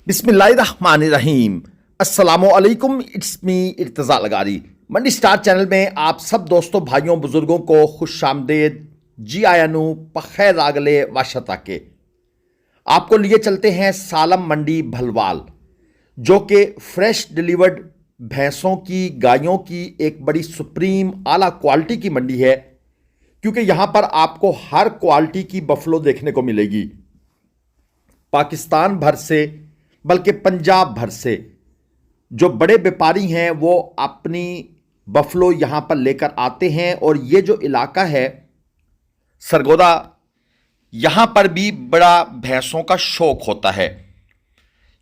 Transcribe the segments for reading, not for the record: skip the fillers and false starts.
बिस्मिल्लाहिर्रहमानिर्रहीम। अस्सलामुअलैकुम। It's me Irtaza Lagari. Mandi star channel में आप सब दोस्तों भाइयों बुजुर्गों को खुश आमदेद, जी आयानू पखैर रागले वाशता के। आपको लिए चलते हैं सालम मंडी भलवाल, जो कि फ्रेश डिलीवर्ड भैंसों की, गायों की एक बड़ी सुप्रीम आला क्वालिटी की मंडी है, क्योंकि यहां पर आपको हर क्वालिटी की बफलो देखने को मिलेगी। पाकिस्तान भर से, बल्कि पंजाब भर से जो बड़े व्यापारी हैं वो अपनी बफलो यहां पर लेकर आते हैं। और ये जो इलाका है सरगोदा, यहां पर भी बड़ा भैंसों का शौक होता है।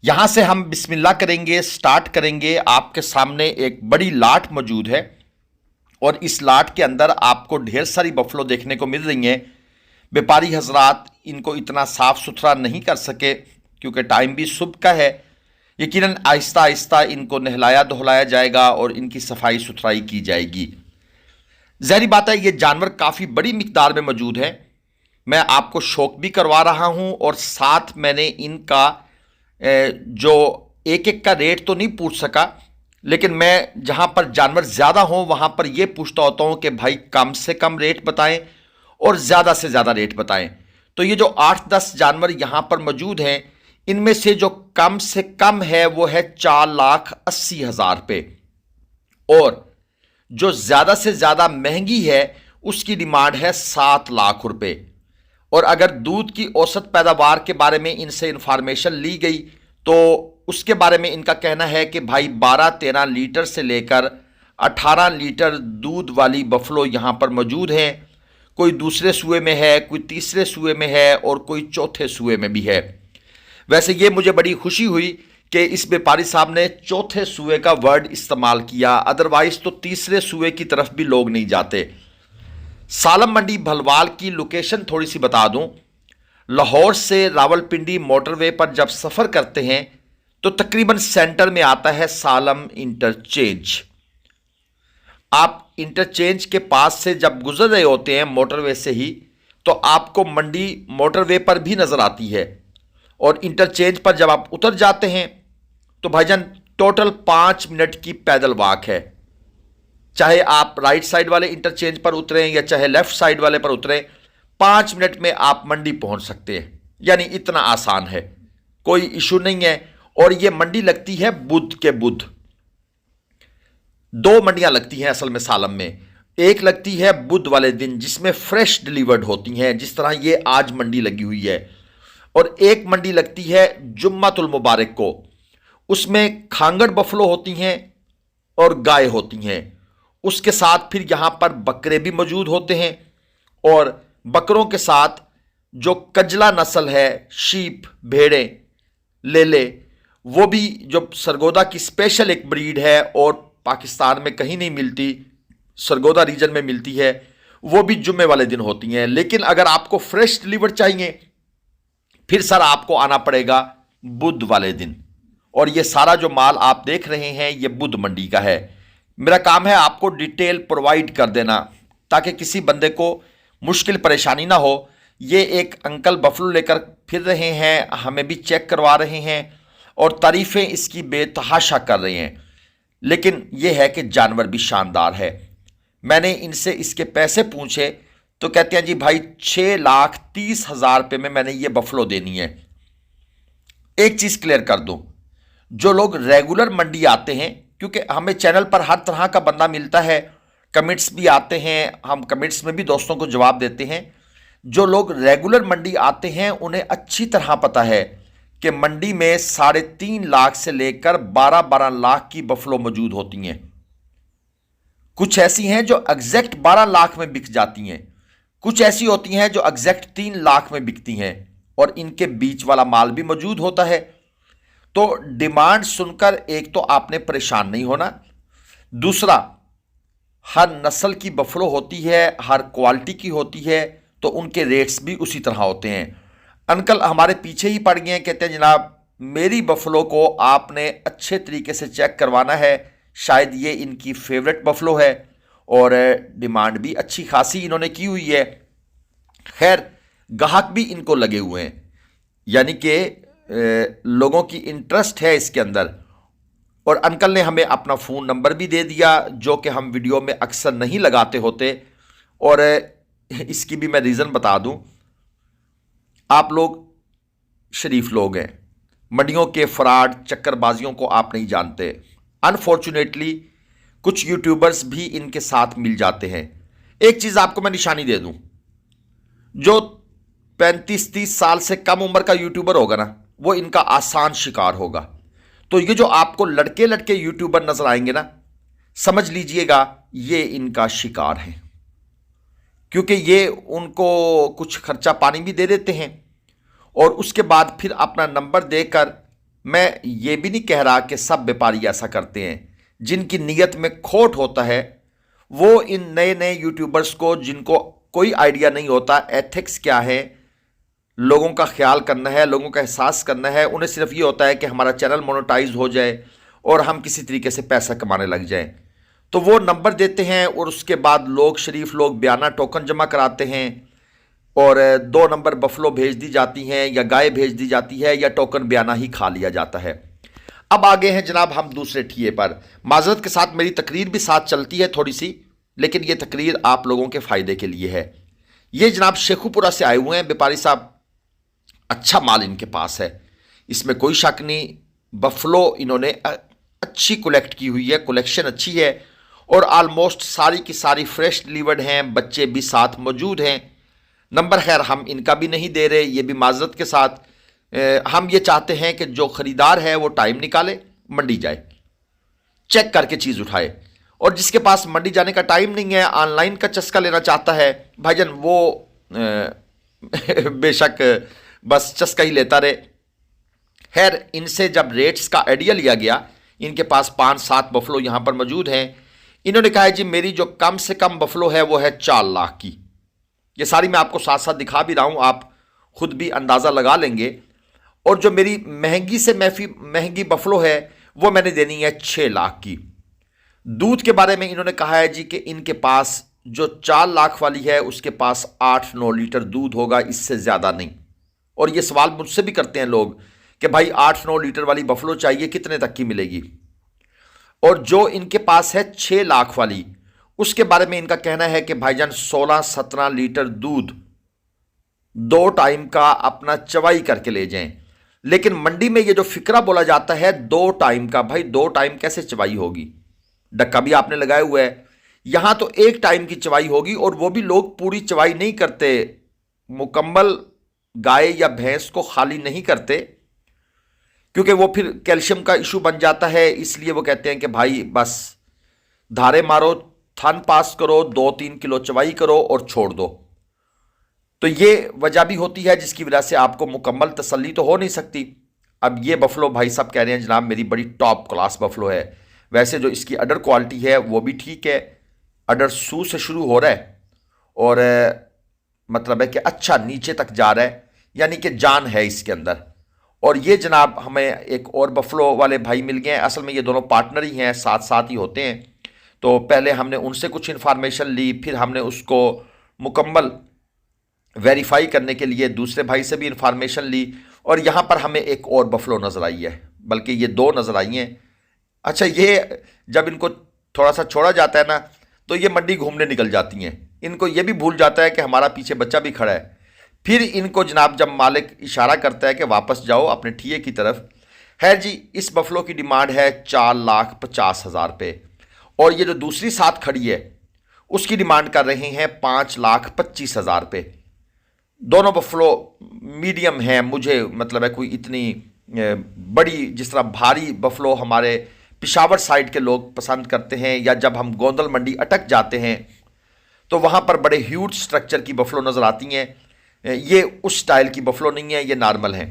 यहां से हम बिस्मिल्लाह करेंगे, स्टार्ट करेंगे। आपके सामने एक बड़ी लाट मौजूद है और इस लाट के अंदर आपको ढेर सारी बफलो देखने को मिल रही हैं। व्यापारी हजरात इनको इतना साफ सुथरा नहीं कर सके क्योंकि टाइम भी सुबह का है। यकीनन आहिस्ता आहिस्ता इनको नहलाया धुलाया जाएगा और इनकी सफाई सुथराई की जाएगी। ज़ाहिर बात है ये जानवर काफ़ी बड़ी मिकदार में मौजूद है। मैं आपको शौक भी करवा रहा हूं और साथ मैंने इनका जो एक एक का रेट तो नहीं पूछ सका, लेकिन मैं जहां पर जानवर ज़्यादा हों वहां पर यह पूछता होता हूं कि भाई कम से कम रेट बताएं और ज़्यादा से ज़्यादा रेट बताएं। तो ये जो 8-10 जानवर यहां पर मौजूद हैं, इनमें से जो कम से कम है वो है 4,80,000 रुपये, और जो ज़्यादा से ज़्यादा महंगी है उसकी डिमांड है 7 लाख रुपये। और अगर दूध की औसत पैदावार के बारे में इनसे इंफॉर्मेशन ली गई तो उसके बारे में इनका कहना है कि भाई 12-13 लीटर से लेकर 18 लीटर दूध वाली बफलो यहाँ पर मौजूद हैं। कोई दूसरे सूए में है, कोई तीसरे सूए में है और कोई चौथे सूए में भी है। वैसे ये मुझे बड़ी खुशी हुई कि इस व्यापारी साहब ने चौथे सूए का वर्ड इस्तेमाल किया, अदरवाइज तो तीसरे सूए की तरफ भी लोग नहीं जाते। सालम मंडी भलवाल की लोकेशन थोड़ी सी बता दूं। लाहौर से रावलपिंडी मोटरवे पर जब सफ़र करते हैं तो तकरीबन सेंटर में आता है सालम इंटरचेंज। आप इंटरचेंज के पास से जब गुजर रहे होते हैं मोटरवे से ही, तो आपको मंडी मोटरवे पर भी नज़र आती है। और इंटरचेंज पर जब आप उतर जाते हैं तो भाईजान टोटल 5 मिनट की पैदल वॉक है। चाहे आप राइट साइड वाले इंटरचेंज पर उतरें या चाहे लेफ्ट साइड वाले पर उतरें, 5 मिनट में आप मंडी पहुंच सकते हैं। यानी इतना आसान है, कोई इशू नहीं है। और यह मंडी लगती है बुध के बुध। 2 मंडियां लगती हैं असल में सालम में। एक लगती है बुध वाले दिन जिसमें फ्रेश डिलीवर्ड होती हैं, जिस तरह ये आज मंडी लगी हुई है। और एक मंडी लगती है जुम्मतुल मुबारक को, उसमें खांगड़ बफलो होती हैं और गाय होती हैं। उसके साथ फिर यहां पर बकरे भी मौजूद होते हैं, और बकरों के साथ जो कजला नस्ल है, शीप, भेड़ें, लेले, वो भी जो सरगोदा की स्पेशल एक ब्रीड है और पाकिस्तान में कहीं नहीं मिलती, सरगोदा रीजन में मिलती है, वो भी जुम्मे वाले दिन होती हैं। लेकिन अगर आपको फ्रेश डिलीवर चाहिए फिर सर आपको आना पड़ेगा बुध वाले दिन। और ये सारा जो माल आप देख रहे हैं ये बुध मंडी का है। मेरा काम है आपको डिटेल प्रोवाइड कर देना ताकि किसी बंदे को मुश्किल परेशानी ना हो। ये एक अंकल बफलो लेकर फिर रहे हैं, हमें भी चेक करवा रहे हैं और तारीफ़ें इसकी बेतहाशा कर रहे हैं। लेकिन यह है कि जानवर भी शानदार है। मैंने इनसे इसके पैसे पूछे तो कहते हैं जी भाई 6,30,000 रुपये में मैंने ये बफलो देनी है। एक चीज़ क्लियर कर दूं, जो लोग रेगुलर मंडी आते हैं, क्योंकि हमें चैनल पर हर तरह का बंदा मिलता है, कमेंट्स भी आते हैं, हम कमेंट्स में भी दोस्तों को जवाब देते हैं। जो लोग रेगुलर मंडी आते हैं उन्हें अच्छी तरह पता है कि मंडी में 3.5 लाख से लेकर 12-12 लाख की बफलो मौजूद होती हैं। कुछ ऐसी हैं जो एग्जैक्ट 12 लाख में बिक जाती हैं, कुछ ऐसी होती हैं जो एग्जैक्ट 3 लाख में बिकती हैं, और इनके बीच वाला माल भी मौजूद होता है। तो डिमांड सुनकर एक तो आपने परेशान नहीं होना, दूसरा हर नस्ल की बफलो होती है, हर क्वालिटी की होती है, तो उनके रेट्स भी उसी तरह होते हैं। अंकल हमारे पीछे ही पड़ गए हैं, कहते हैं जनाब मेरी बफलो को आपने अच्छे तरीके से चेक करवाना है, शायद ये इनकी फेवरेट बफलो है और डिमांड भी अच्छी खासी इन्होंने की हुई है। खैर गाहक भी इनको लगे हुए हैं, यानी कि लोगों की इंटरेस्ट है इसके अंदर। और अंकल ने हमें अपना फ़ोन नंबर भी दे दिया, जो कि हम वीडियो में अक्सर नहीं लगाते होते। और इसकी भी मैं रीज़न बता दूं, आप लोग शरीफ लोग हैं, मंडियों के फ्रॉड चक्करबाजियों को आप नहीं जानते। अनफॉर्चुनेटली कुछ यूट्यूबर्स भी इनके साथ मिल जाते हैं। एक चीज़ आपको मैं निशानी दे दूं, जो 35-30 साल से कम उम्र का यूट्यूबर होगा ना, वो इनका आसान शिकार होगा। तो ये जो आपको लड़के लड़के यूट्यूबर नजर आएंगे ना, समझ लीजिएगा ये इनका शिकार है, क्योंकि ये उनको कुछ खर्चा पानी भी दे देते हैं और उसके बाद फिर अपना नंबर देकर, मैं ये भी नहीं कह रहा कि सब व्यापारी ऐसा करते हैं, जिनकी नीयत में खोट होता है वो इन नए नए यूट्यूबर्स को, जिनको कोई आइडिया नहीं होता एथिक्स क्या है, लोगों का ख्याल करना है, लोगों का एहसास करना है, उन्हें सिर्फ ये होता है कि हमारा चैनल मोनेटाइज हो जाए और हम किसी तरीके से पैसा कमाने लग जाएं, तो वो नंबर देते हैं और उसके बाद लोग, शरीफ लोग, बयाना टोकन जमा कराते हैं और 2 नंबर बफलो भेज दी जाती हैं या गाय भेज दी जाती है या टोकन बयाना ही खा लिया जाता है। अब आगे हैं जनाब हम दूसरे ठिए पर। माजरत के साथ मेरी तकरीर भी साथ चलती है थोड़ी सी, लेकिन ये तकरीर आप लोगों के फ़ायदे के लिए है। ये जनाब शेखुपुरा से आए हुए हैं व्यापारी साहब, अच्छा माल इनके पास है, इसमें कोई शक नहीं। बफलो इन्होंने अच्छी कलेक्ट की हुई है, कलेक्शन अच्छी है और आलमोस्ट सारी की सारी फ्रेश डिलीवर्ड हैं, बच्चे भी साथ मौजूद हैं। नंबर खैर हम इनका भी नहीं दे रहे, ये भी माजरत के साथ। हम ये चाहते हैं कि जो ख़रीदार है वो टाइम निकाले, मंडी जाए, चेक करके चीज़ उठाए, और जिसके पास मंडी जाने का टाइम नहीं है, ऑनलाइन का चस्का लेना चाहता है भाईजान, वो बेशक बस चस्का ही लेता रहे। खैर इनसे जब रेट्स का आइडिया लिया गया, इनके पास 5-7 बफलो यहाँ पर मौजूद हैं। इन्होंने कहा है जी मेरी जो कम से कम बफलो है वो है 4 लाख की। ये सारी मैं आपको साथ साथ दिखा भी रहा हूँ, आप खुद भी अंदाज़ा लगा लेंगे। और जो मेरी महंगी से महंगी बफलो है वो मैंने देनी है 6 लाख की। दूध के बारे में इन्होंने कहा है जी कि इनके पास जो 4 लाख वाली है उसके पास 8-9 लीटर दूध होगा, इससे ज़्यादा नहीं। और ये सवाल मुझसे भी करते हैं लोग कि भाई 8-9 लीटर वाली बफलो चाहिए, कितने तक की मिलेगी। और जो इनके पास है 6 लाख वाली, उसके बारे में इनका कहना है कि भाईजान 16-17 लीटर दूध 2 टाइम का अपना चवाई करके ले जाएं। लेकिन मंडी में ये जो फिक्रा बोला जाता है 2 टाइम का, भाई 2 टाइम कैसे चवाई होगी, डक्का भी आपने लगाया हुआ है। यहां तो 1 टाइम की चवाई होगी, और वो भी लोग पूरी चवाई नहीं करते, मुकम्मल गाय या भैंस को खाली नहीं करते, क्योंकि वो फिर कैल्शियम का इशू बन जाता है। इसलिए वो कहते हैं कि भाई बस धारे मारो, थन पास करो, 2-3 किलो चवाई करो और छोड़ दो। तो ये वजह भी होती है जिसकी वजह से आपको मुकम्मल तसल्ली तो हो नहीं सकती। अब ये बफलो भाई साहब कह रहे हैं जनाब मेरी बड़ी टॉप क्लास बफलो है। वैसे जो इसकी अडर क्वालिटी है वो भी ठीक है, अडर सू से शुरू हो रहा है और मतलब है कि अच्छा नीचे तक जा रहा है, यानी कि जान है इसके अंदर। और ये जनाब हमें एक और बफलो वाले भाई मिल गए हैं, असल में ये दोनों पार्टनर ही हैं, साथ साथ ही होते हैं। तो पहले हमने उनसे कुछ इन्फॉर्मेशन ली, फिर हमने उसको मुकम्मल वेरीफाई करने के लिए दूसरे भाई से भी इन्फॉर्मेशन ली, और यहाँ पर हमें एक और बफलो नज़र आई है, बल्कि ये 2 नज़र आई हैं। अच्छा, ये जब इनको थोड़ा सा छोड़ा जाता है ना तो ये मंडी घूमने निकल जाती हैं, इनको ये भी भूल जाता है कि हमारा पीछे बच्चा भी खड़ा है। फिर इनको जनाब जब मालिक इशारा करता है कि वापस जाओ अपने ठिये की तरफ, है जी इस बफलो की डिमांड है 4,50,000 रुपये, और ये जो दूसरी साथ खड़ी है उसकी डिमांड कर रहे हैं 5,25,000 रुपये। दोनों बफलो मीडियम हैं, मुझे मतलब है कोई इतनी बड़ी, जिस तरह भारी बफलो हमारे पिशावर साइड के लोग पसंद करते हैं, या जब हम गोंदल मंडी अटक जाते हैं तो वहाँ पर बड़े ह्यूज स्ट्रक्चर की बफलो नज़र आती हैं। ये उस स्टाइल की बफलो नहीं है, ये नॉर्मल हैं।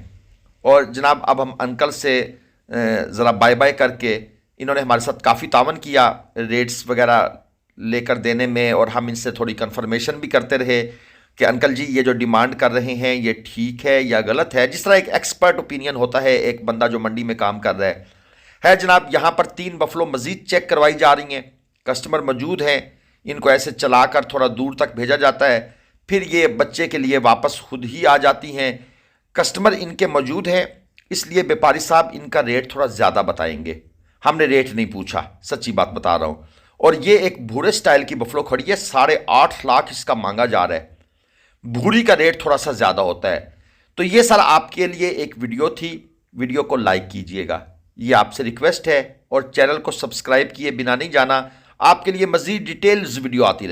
और जनाब अब हम अंकल से ज़रा बाय बाय करके, इन्होंने हमारे साथ काफ़ी तावन किया रेट्स वगैरह लेकर देने में, और हम इनसे थोड़ी कंफर्मेशन भी करते रहे कि अंकल जी ये जो डिमांड कर रहे हैं ये ठीक है या गलत है। जिस तरह एक एक्सपर्ट ओपिनियन होता है एक बंदा जो मंडी में काम कर रहा है जनाब। यहाँ पर 3 बफलो मज़ीद चेक करवाई जा रही हैं, कस्टमर मौजूद हैं, इनको ऐसे चलाकर थोड़ा दूर तक भेजा जाता है, फिर ये बच्चे के लिए वापस खुद ही आ जाती हैं। कस्टमर इनके मौजूद हैं, इसलिए व्यापारी साहब इनका रेट थोड़ा ज़्यादा बताएंगे। हमने रेट नहीं पूछा, सच्ची बात बता रहा हूँ। और ये एक भूरे स्टाइल की बफलो खड़ी है, 8.5 लाख इसका मांगा जा रहा है। भूरी का रेट थोड़ा सा ज़्यादा होता है। तो ये सर आपके लिए एक वीडियो थी, वीडियो को लाइक कीजिएगा, ये आपसे रिक्वेस्ट है। और चैनल को सब्सक्राइब किए बिना नहीं जाना, आपके लिए मज़ीद डिटेल्स वीडियो आती रहे।